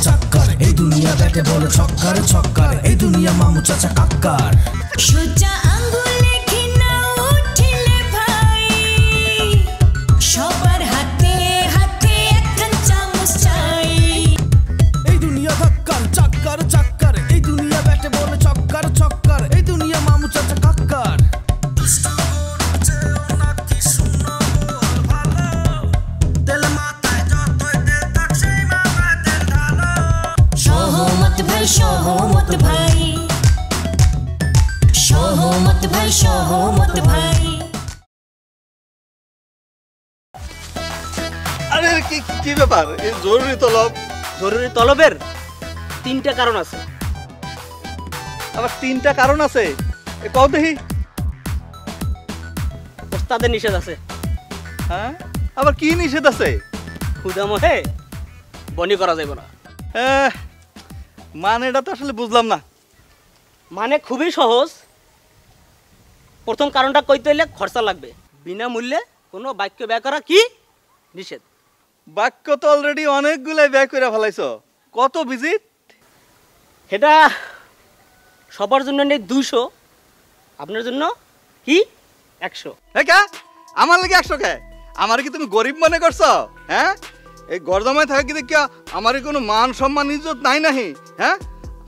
চাক্কার, এই দুনিয়া ব্যাটে বলে ছক্কার ছক্কার, এই দুনিয়া মামু চাচা কাক্কার। সোজা আঙ্গুলে ঘৃণা উঠিলে ভাই, সবার হাতে হাতে একখান চামচ চাই। এই দুনিয়া ধাক্কার চাক্কার চাক্কার, এই দুনিয়া ব্যাটে বলে ছক্কার ছক্কার, এই দুনিয়া মামু চাচা কাক্কার। সহমত ভাই সহমত ভাই, সহমত ভাই সহমত ভাই। আরে কি কি ব্যাপার? এই জরুরি তলব। জরুরি তলবের তিনটা কারণ আছে। আবার তিনটা কারণ আছে? এ কও দেখি। ওস্তাদের নিষেধ আছে। হ্যাঁ, আবার কি নিষেধ আছে? ক্ষুধামহে বনি করা যাবে না। মানেটা তো আসলে বুঝলাম না। মানে খুবই সহজ। প্রথম কারণটা কইতে হইলে খরচা লাগবে। বিনামূল্যে কোনো বাক্য ব্যয় করা কি নিষেধ। বাক্য তো অলরেডি অনেকগুলাই ব্যয় করে ফেলাইছো। কত ভিজিট? সেটা সবার জন্য নেই 200, আপনার জন্য কি 100। কে আমার লাগে 100 কে? আমার কি তুমি গরিব মনে করছো? হ্যাঁ, এই গর্দমায় থাকে কি দেখিয়া আমার কোনো মান সম্মান ইজ্জত নাই নাহি? হ্যাঁ,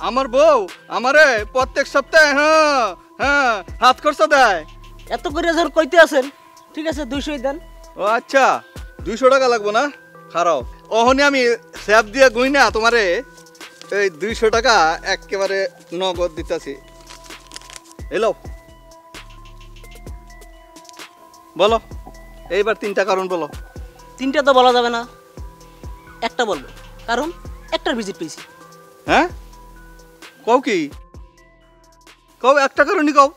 আমার বউ আমারে প্রত্যেক সপ্তাহে হ্যাঁ হ্যাঁ হাত খরচা দেয়। এত করে যখন কইতে আছেন, ঠিক আছে 200 দেন। ও আচ্ছা, 200 টাকা লাগবো না? খারাপ, ওহনি আমি স্যাপ দিয়ে গুই না তোমারে এই 200 টাকা একেবারে নগদ দিতেছি। এলো বলো, এইবার তিনটা কারণ বলো। তিনটা তো বলা যাবে না, একটা বলবো। কারণ একটার ভিজিট পেয়েছি। হ্যাঁ, কও কি? কও, একটা কারণই কও।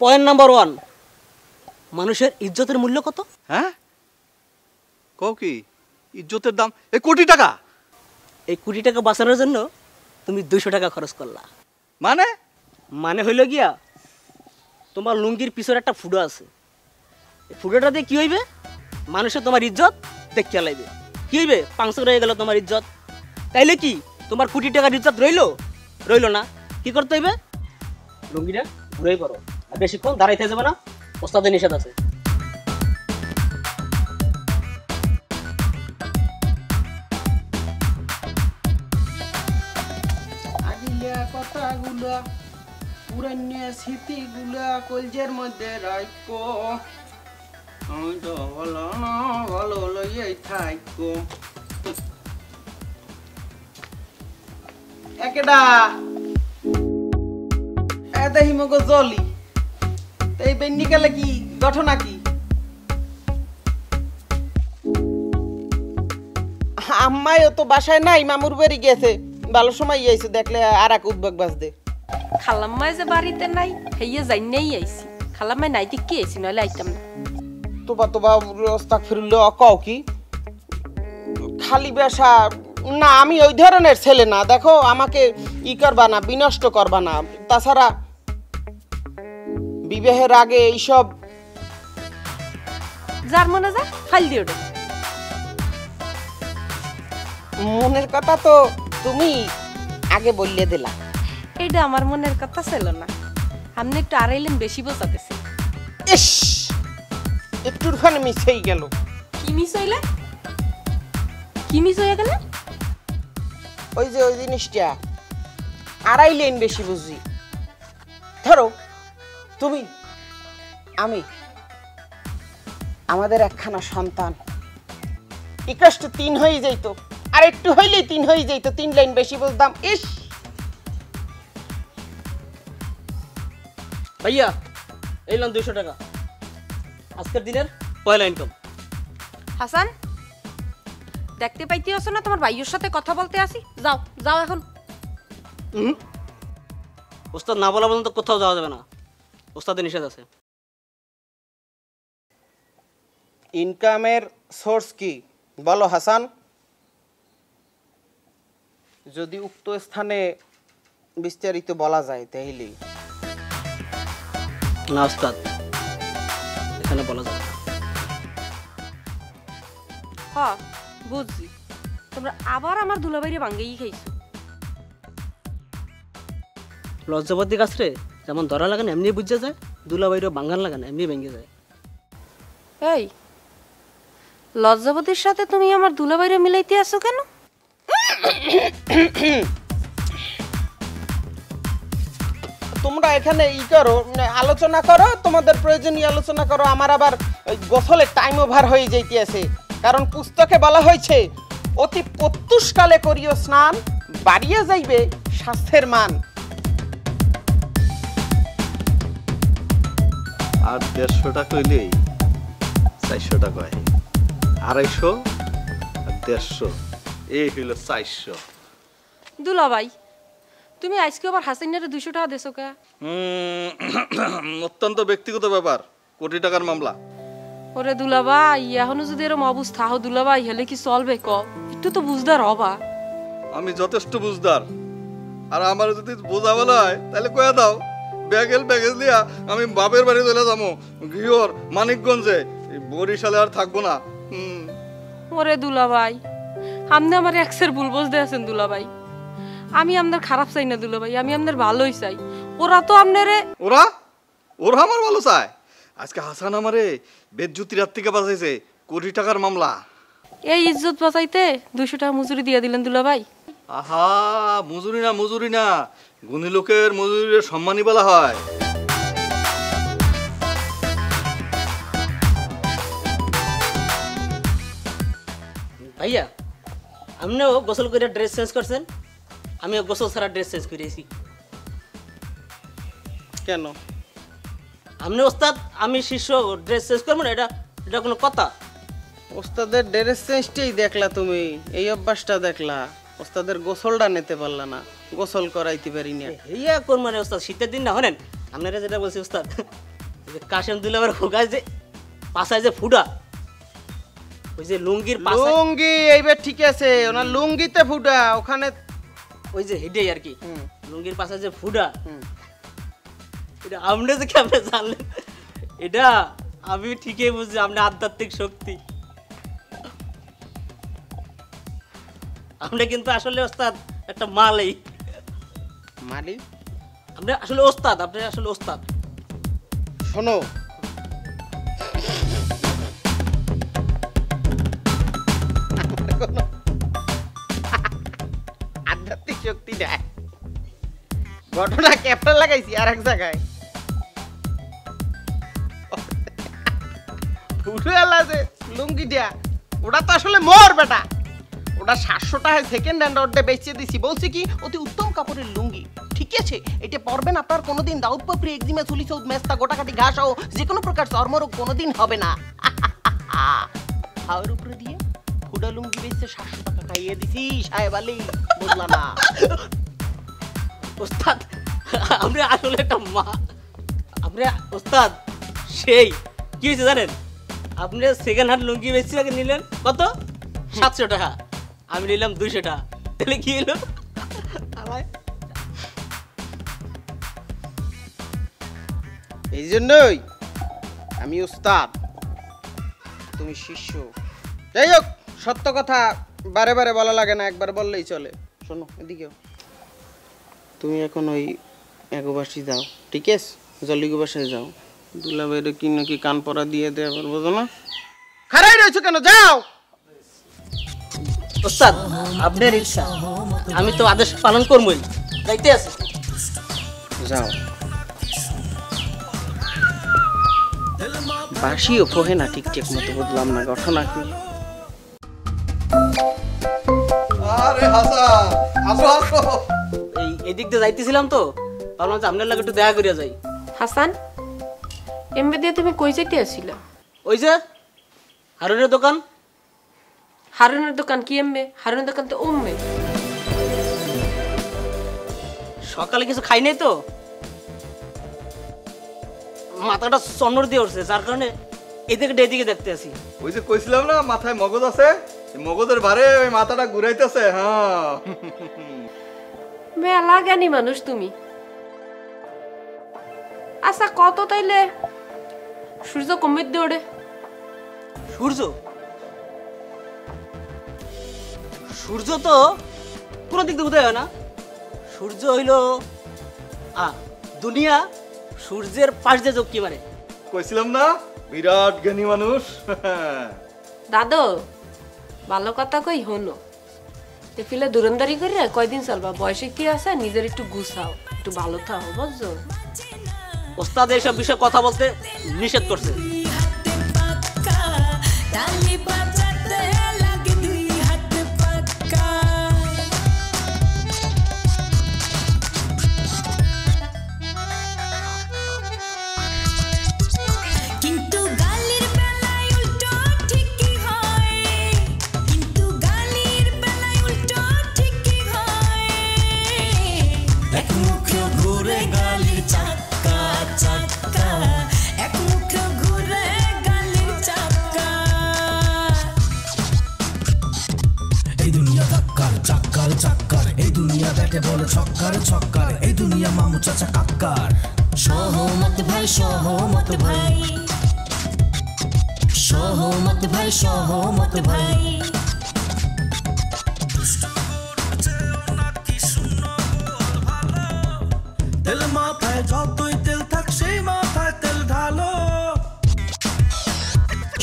পয়েন্ট নাম্বার 1, মানুষের ইজ্জতের মূল্য কত? হ্যাঁ, কও কি? ইজ্জতের দাম কোটি টাকা। এই কোটি টাকা বাঁচানোর জন্য তুমি 200 টাকা খরচ করলা। মানে মানে হইল গিয়া, তোমার লুঙ্গির পিছনে একটা ফুটো আছে। এই ফুটোটা দিয়ে কি হইবে? মানুষের তোমার ইজ্জত দেখিয়া লাইবে। কি হইবে? পাংশো রয়ে গেল তোমার ইজ্জত। তাইলে কি তোমার কোটি টাকার ইজ্জত রইল না? কি করতে হইবে? লুঙ্গিটা ঘুরেই করো, আর বেশিক্ষণ দাঁড়াইতে যাবে না, ওস্তাদের নিষেধ আছে। কথাগুলা পুরানো স্মৃতিগুলা কলজের মধ্যে রাখো, আমি তো ভালো না ভালো লইয়াই থাকো। একেডা এতে হিমগ জলি এই বেন্নি গেলে কি ঘটনা কি? আম্মাইও তো বাসায় নাই, মামুর বাড়ি গেছে। ভালো সময় আইছে, দেখলে আর এক উদ্বেগ বাজদে। খালাম্মাই যে বাড়িতে নাই, হেইয়া যাইনেই আইছি। খালাম্মাই নাই কি আইছি, নইলে আইতাম না। তোবা আস্তাগফিরুল্লাহ, কও কি? খালি বেশা না, আমি ওই ধরনের ছেলে না। দেখো, আমাকে ই করবা না, বিনষ্ট করবা না। তাছাড়া বিবাহের আগে এইসব যার মনে যা ফাইল দিও। মনের কথা তো তুমি আগে বললে দিলা। এইটা আমার মনের কথা ছিল না, আপনি একটু আড়াইলেন, বেশি বোঝা গেছে। ইস, একটুর খানে মিস হয়ে গেল। কি মিস হইলে? কি মিস হয়ে গেল? ওই যে ওই জিনিসটা আড়াইলেন বেশি বুঝি। ধরো তুমি, আমি, আমাদের একখানা সন্তান, ইকাষ্ট 3 হয়ে যাইত, আর একটু হইলেই 3 হয়ে যাইত। 3 লাইন বেশি বুঝতাম। ইস ভাইয়া, এইলাম 200 টাকা, আজকের দিনের পয়লা ইনকাম। হাসান, দেখতে পাইতে আছো না তোমার ভাইয়ের সাথে কথা বলতে আসি? যাও যাও এখন। ওস্তাদ না বলা পর্যন্ত কোথাও যাওয়া যাবে না, ওস্তাদের নিষেধ আছে। ইনকামের সোর্স কি বলো হাসান? যদি উক্ত স্থানে বিস্তারিত বলা যায় তাহলে। না ওস্তাদ, এখানে বলা যাবে না। হ্যাঁ বুঝছি, তোমরা আবার আমার দুলাভাইরে ভাঙ্গেই খাইছো। লজ্জাবতী গাছ রে যেমন ধরা লাগান এমনি বুঝা যায়, দুলাভাইরও বাঙ্গান লাগান এমনি ভেঙে যায়। এই লজ্জাবতীর সাথে তুমি আমার দুলাভাইরে মিলাইতে আসো কেন? তোমরা এখানে করো, আলোচনা করো, তোমাদের প্রয়োজনীয় আলোচনা করো। আমার আবার গোসলের টাইম ওভার হয়ে যাইতে আছে, কারণ পুস্তকে বলা হয়েছে অতি প্রত্যুষকালে করিও স্নান, বাড়িয়ে যাইবে স্বাস্থ্যের মান। আর 150 টাকা হইলেই 400 টাকা হয়, 250 আর 150 এই হইল 400। দুলাভাই তুমি আজকে আবার হাসাইনারে 200 টাকা দেছো কে? অত্যন্ত ব্যক্তিগত ব্যাপার, কোটি টাকার মামলা। ওরে দুলাভাই এখনো যদি এরকম অবস্থা হো দুলাভাই হলে কি চলবে ক? একটু তো বুঝদার হবা। আমি যথেষ্ট বুঝদার, আর আমার যদি বোঝা বলা হয় তাহলে কয়ে দাও, ব্যাগেজ দিয়া আমি বাপের বাড়ি চলে যাবো, গৃহর মানিকগঞ্জে, বরিশালে আর থাকবো না। ওরে দুলাভাই আপনি আমার এক্সের ভুল বুঝতে আছেন দুলাভাই। আমি আপনার খারাপ চাই না দুলাভাই, আমি আপনার ভালোই চাই। ওরা তো আপনারে ওরা আমার ভালো চায়। আজকে হাসান আমারে বেজ্জুতির হাত থেকে বাঁচাইছে, কোটি টাকার মামলা। এই ইজ্জত বাঁচাইতে 200 টাকা মজুরি দিয়ে দিলেন দুলাভাই। আহা, মজুরি না, গুণী লোকের মজুরির সম্মানই বলা হয়। ভাইয়া আপনিও গোসল করে ড্রেস চেঞ্জ করছেন, আমিও গোসল ছাড়া ড্রেস চেঞ্জ করেছি। কেন? আপনি ওস্তাদ আমি শিষ্য, ড্রেস চেঞ্জ করবো না, এটা কোনো কথা? ওস্তাদের ড্রেস চেঞ্জটাই দেখলা তুমি, এই অভ্যাসটা দেখলা, ওস্তাদের গোসলটা নিতে পারলা না, গোসল করাইতে পারি না। ইয়া কোন মানে ওস্তাদ শীতের দিন না হলেন আপনারা যেটা বলছি ওস্তাদ, কাশেম দুলাভাইয়ের হোগায় যে পাশায় যে ফুটা, ওই যে লুঙ্গির পাশায়, লুঙ্গি এইবার ঠিক আছে, ওনার লুঙ্গিতে ফুটা, ওখানে ওই যে হেডেই আর কি লুঙ্গির পাশায় যে ফুটা, এটা আপনি যে কেমনে জানলেন? এটা আমি ঠিকই বুঝছি, আপনি আধ্যাত্মিক শক্তি। আপনি কিন্তু আসলে ওস্তাদ একটা মালই মালি। আপনি আসলে ওস্তাদ, আপনি আসলে ওস্তাদ। শোনো, আধ্যাত্মিক শক্তি দেয়, ঘটনা ক্যাপটা লাগাইছি আর এক জায়গায়। ফুটুয়ালা যে লুঙ্গি দেয়া, ওটা তো আসলে মোর বেটা, ওটা 700 টাকায় সেকেন্ড হ্যান্ড অর্ডে বেচে দিছি। বলছি কি অতি উত্তম কাপড়ের লুঙ্গি, ঠিক আছে, এটা পরবেন আপনার কোনোদিন দাউদ পাপড়ি, একজিমা, চুলি চৌদ, মেস্তা, গোটাকাটি ঘাস ও যে কোনো প্রকার চর্মরোগ কোনোদিন হবে না। হাওয়ার উপরে দিয়ে ফুটা লুঙ্গি বেচে 700 টাকা খাইয়ে দিছি সাহেব আলী, বুঝলা না? ওস্তাদ আপনি আসলে একটা মা, আপনি ওস্তাদ সেই কি হয়েছে জানেন? আপনি সেকেন্ড হ্যান্ড লুঙ্গি বেশি আগে নিলেন কত? 700 টাকা, আমি নিলাম 200 টাকা, তাহলে কি হলো? এই জন্যই আমি উস্তাদ, তুমি শিষ্য। যাই হোক, সত্য কথা বারে বারে বলা লাগে না, একবার বললেই চলে। শোনো এদিকেও, তুমি এখন ওই এগোবাসী যাও, ঠিক আছে, জলিগো বাসায় যাও, দুলাভাইরে কি নাকি কান পরা দিয়ে দেওয়া পারবো না। খারাই রয়েছো কেন, যাও। ওস্তাদ আপনার ইচ্ছা, আমি তো আদেশ পালন করবই, যাইতে আছে। যাও। বাসিও ফোহে না ঠিকঠাক মতো, বুঝলাম না ঘটনা কি। আরে হাসান, আসো। এদিক দিয়ে যাইতেছিলাম তো, ভাবলাম যে আপনার লাগে একটু দেখা করিয়া যাই। হাসান এমবে দিয়ে তুমি কই যাইতে আসিলা? ওই যে হারুনের দোকান। হারুনের দোকান কি এমবে? হারুনের দোকান তো ওমবে। সকালে কিছু খাই নাই তো, মাথাটা চন্নর দিয়ে উঠছে, যার কারণে এদিকে দেখতে আসি। ওই যে কইছিলাম না মাথায় মগজ আছে, মগজের ভারে ওই মাথাটা ঘুরাইতেছে। হ্যাঁ, মেলা জ্ঞানী মানুষ তুমি। আচ্ছা কত তাইলে সূর্য কমে দিয়ে ওড়ে? সূর্য সূর্য তো কোনো দিক দিয়ে উদয় হয় না, সূর্য হইল দুনিয়া সূর্যের পাশ দিয়ে যোগ কি মানে। কইছিলাম না বিরাট জ্ঞানী মানুষ। দাদু ভালো কথা কই হনো, এফিলে দুরন্দারি করে কয়দিন চলবা, বয়সে কি আছে নিজের একটু গুছাও, একটু ভালো থাকো বুঝছো। ওস্তাদ এইসব বিষয়ে কথা বলতে নিষেধ করছে। ताली बजाते लगे दुई हाथ पक्का किंतु गालिर बेलाय उल्टो ठीकई हय किंतु गालिर बेलाय उल्टो ठीकई हय एक मुख घुरे गालिर चाक्का चाक्का एक मुख घुरे गालिर चाक्का এই দুনিয়া ধাক্কার চাক্কার চাক্কার, এই দুনিয়া ব্যাটে বলে ছক্কার ছক্কার, এই দুনিয়া মামু চাচা কাক্কার। সহমত ভাই সহমত ভাই সহমত ভাই সহমত ভাই তেল মাথায় যতই তেল থাক সেই মাথায় তেল ঢালো।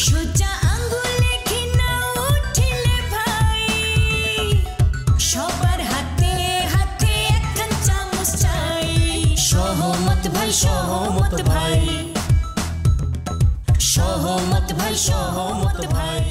সোজা আঙ্গুলে ঘৃণা উঠিলে ভাই সবার হাতে হাতে একখান চামচ চাই সহমত ভাই সহমত ভাই সহমত ভাই সহমত ভাই